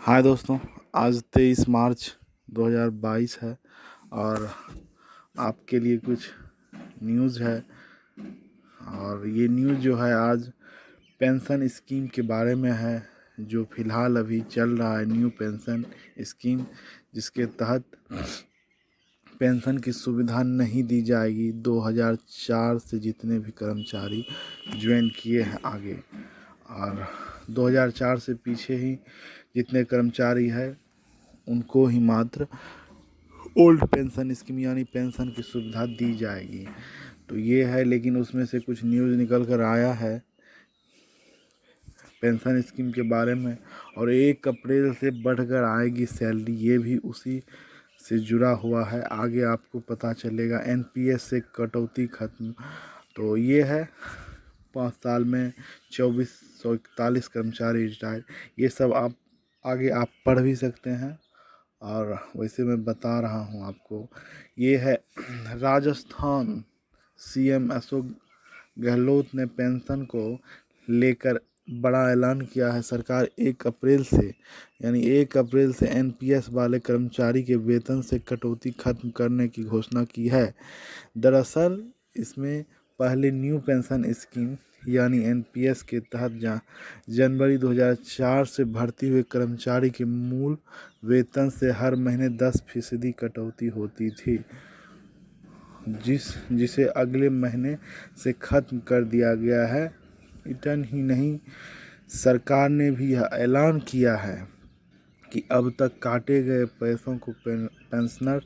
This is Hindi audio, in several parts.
हाय दोस्तों। आज 23 मार्च 2022 है और आपके लिए कुछ न्यूज़ है। और ये न्यूज़ जो है आज पेंशन स्कीम के बारे में है, जो फ़िलहाल अभी चल रहा है न्यू पेंशन स्कीम, जिसके तहत पेंशन की सुविधा नहीं दी जाएगी 2004 से जितने भी कर्मचारी ज्वाइन किए हैं आगे, और 2004 से पीछे ही जितने कर्मचारी हैं उनको ही मात्र ओल्ड पेंशन स्कीम यानी पेंशन की सुविधा दी जाएगी। तो ये है, लेकिन उसमें से कुछ न्यूज़ निकल कर आया है पेंशन स्कीम के बारे में, और 1 अप्रैल से बढ़कर आएगी सैलरी, ये भी उसी से जुड़ा हुआ है। आगे आपको पता चलेगा। एनपीएस से कटौती खत्म। तो ये है 5 साल में 2441 कर्मचारी रिटायर। ये सब आप आगे आप पढ़ भी सकते हैं, और वैसे मैं बता रहा हूँ आपको। ये है राजस्थान सीएम अशोक गहलोत ने पेंशन को लेकर बड़ा ऐलान किया है। सरकार 1 अप्रैल से यानी 1 अप्रैल से एनपीएस वाले कर्मचारी के वेतन से कटौती खत्म करने की घोषणा की है। दरअसल इसमें पहले न्यू पेंशन स्कीम यानी एनपीएस के तहत जनवरी 2004 से भर्ती हुए कर्मचारी के मूल वेतन से हर महीने 10% कटौती होती थी, जिसे अगले महीने से ख़त्म कर दिया गया है। इतना ही नहीं, सरकार ने भी यह ऐलान किया है कि अब तक काटे गए पैसों को पेंशनर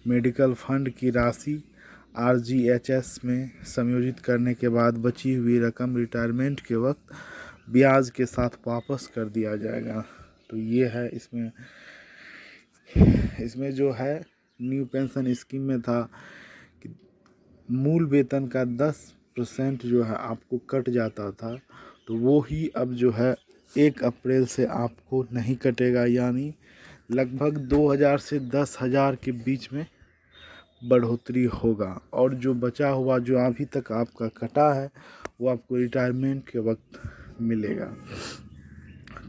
मेडिकल फंड की राशि आरजीएचएस में समायोजित करने के बाद बची हुई रकम रिटायरमेंट के वक्त ब्याज के साथ वापस कर दिया जाएगा। तो ये है इसमें जो है न्यू पेंशन स्कीम में था कि मूल वेतन का 10% जो है आपको कट जाता था, तो वो ही अब जो है 1 अप्रैल से आपको नहीं कटेगा, यानी लगभग 2000 से 10,000 के बीच में बढ़ोतरी होगा। और जो बचा हुआ जो अभी तक आपका कटा है वो आपको रिटायरमेंट के वक्त मिलेगा।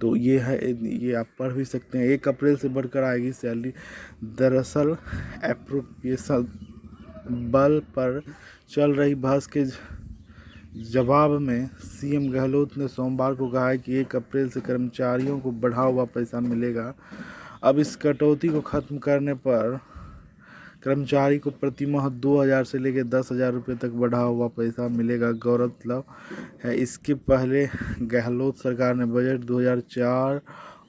तो ये है, ये आप पढ़ भी सकते हैं। 1 अप्रैल से बढ़कर आएगी सैलरी। दरअसल एप्रोप्रिएशन बल पर चल रही बहस के जवाब में सीएम गहलोत ने सोमवार को कहा है कि 1 अप्रैल से कर्मचारियों को बढ़ा हुआ पैसा मिलेगा। अब इस कटौती को खत्म करने पर कर्मचारी को प्रति माह 2,000 से लेकर 10,000 रुपये तक बढ़ा हुआ पैसा मिलेगा। गौरतलब है, इसके पहले गहलोत सरकार ने बजट 2004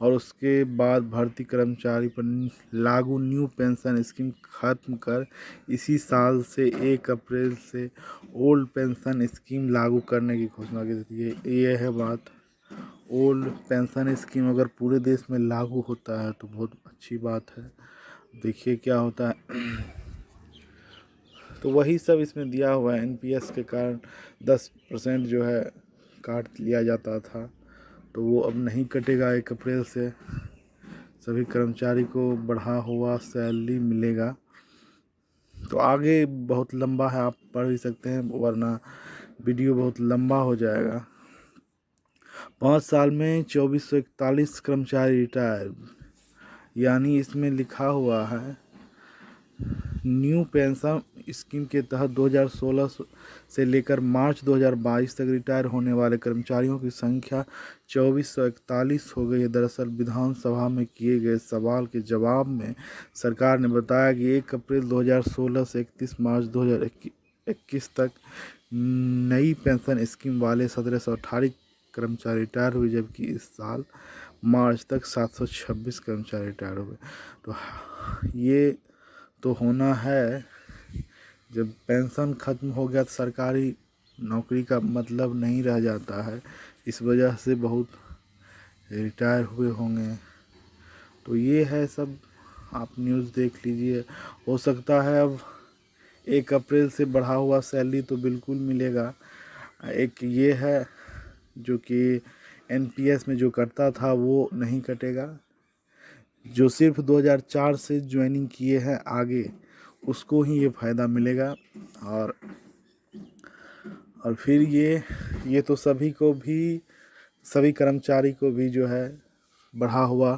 और उसके बाद भर्ती कर्मचारी पर लागू न्यू पेंशन स्कीम खत्म कर इसी साल से 1 अप्रैल से ओल्ड पेंशन स्कीम लागू करने की घोषणा की थी। ये है बात। ओल्ड पेंशन स्कीम अगर पूरे देश में लागू होता है तो बहुत अच्छी बात है। देखिए क्या होता है। तो वही सब इसमें दिया हुआ है। एनपीएस के कारण 10% जो है काट लिया जाता था, तो वो अब नहीं कटेगा। 1 अप्रैल से सभी कर्मचारी को बढ़ा हुआ सैलरी मिलेगा। तो आगे बहुत लंबा है, आप पढ़ भी सकते हैं, वरना वीडियो बहुत लंबा हो जाएगा। 5 साल में 2441 कर्मचारी रिटायर, यानी इसमें लिखा हुआ है न्यू पेंशन स्कीम के तहत 2016 से लेकर मार्च 2022 तक रिटायर होने वाले कर्मचारियों की संख्या 2441 हो गई है। दरअसल विधानसभा में किए गए सवाल के जवाब में सरकार ने बताया कि 1 अप्रैल 2016 से 31 मार्च 2021 तक नई पेंशन स्कीम वाले 1718 कर्मचारी रिटायर हुए, जबकि इस साल मार्च तक 726 कर्मचारी रिटायर हुए। तो ये तो होना है। जब पेंशन ख़त्म हो गया तो सरकारी नौकरी का मतलब नहीं रह जाता है। इस वजह से बहुत रिटायर हुए होंगे। तो ये है सब, आप न्यूज़ देख लीजिए। हो सकता है अब 1 अप्रैल से बढ़ा हुआ सैलरी तो बिल्कुल मिलेगा। एक ये है जो कि एनपीएस में जो कटता था वो नहीं कटेगा। जो सिर्फ 2004 से ज्वाइनिंग किए हैं आगे, उसको ही ये फ़ायदा मिलेगा। और फिर ये तो सभी को भी, सभी कर्मचारी को भी जो है बढ़ा हुआ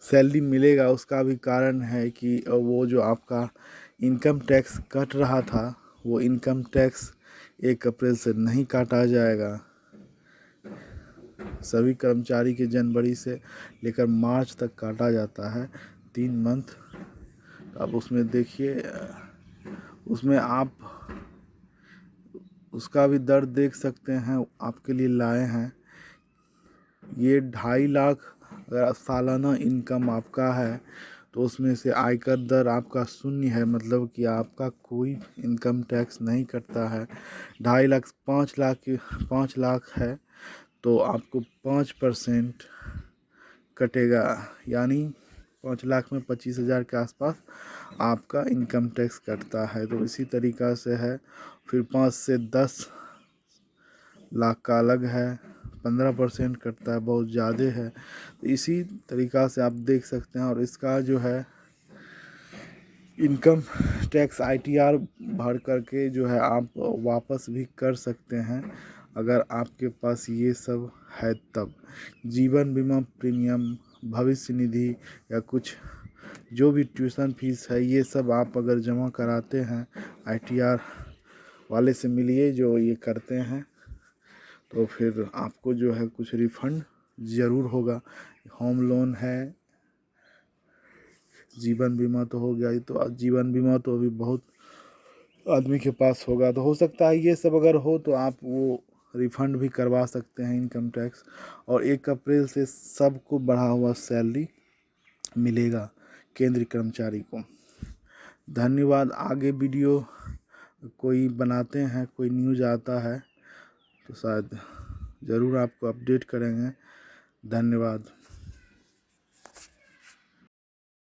सैलरी मिलेगा, उसका भी कारण है कि वो जो आपका इनकम टैक्स कट रहा था वो इनकम टैक्स 1 अप्रैल से नहीं काटा जाएगा। सभी कर्मचारी के जनवरी से लेकर मार्च तक काटा जाता है, 3 मंथ। अब उसमें देखिए, उसमें आप उसका भी दर्द देख सकते हैं, आपके लिए लाए हैं। ये 2.5 लाख अगर सालाना इनकम आपका है तो उसमें से आयकर दर आपका शून्य है, मतलब कि आपका कोई इनकम टैक्स नहीं कटता है। 2.5 लाख 5 लाख है तो आपको 5% कटेगा, यानी 5 लाख में 25,000 के आसपास आपका इनकम टैक्स कटता है। तो इसी तरीक़ा से है। फिर 5 से 10 लाख का अलग है, 15% कटता है, बहुत ज़्यादा है। तो इसी तरीक़ा से आप देख सकते हैं। और इसका जो है इनकम टैक्स ITR भर करके जो है आप वापस भी कर सकते हैं, अगर आपके पास ये सब है तब। जीवन बीमा प्रीमियम, भविष्य निधि या कुछ जो भी ट्यूशन फीस है, ये सब आप अगर जमा कराते हैं, ITR वाले से मिलिए जो ये करते हैं, तो फिर आपको जो है कुछ रिफ़ंड ज़रूर होगा। होम लोन है, जीवन बीमा तो हो गया, ये तो जीवन बीमा तो अभी बहुत आदमी के पास होगा, तो हो सकता है ये सब अगर हो तो आप वो रिफ़ंड भी करवा सकते हैं इनकम टैक्स। और 1 अप्रैल से सबको बढ़ा हुआ सैलरी मिलेगा केंद्रीय कर्मचारी को। धन्यवाद। आगे वीडियो कोई बनाते हैं, कोई न्यूज़ आता है तो शायद ज़रूर आपको अपडेट करेंगे। धन्यवाद।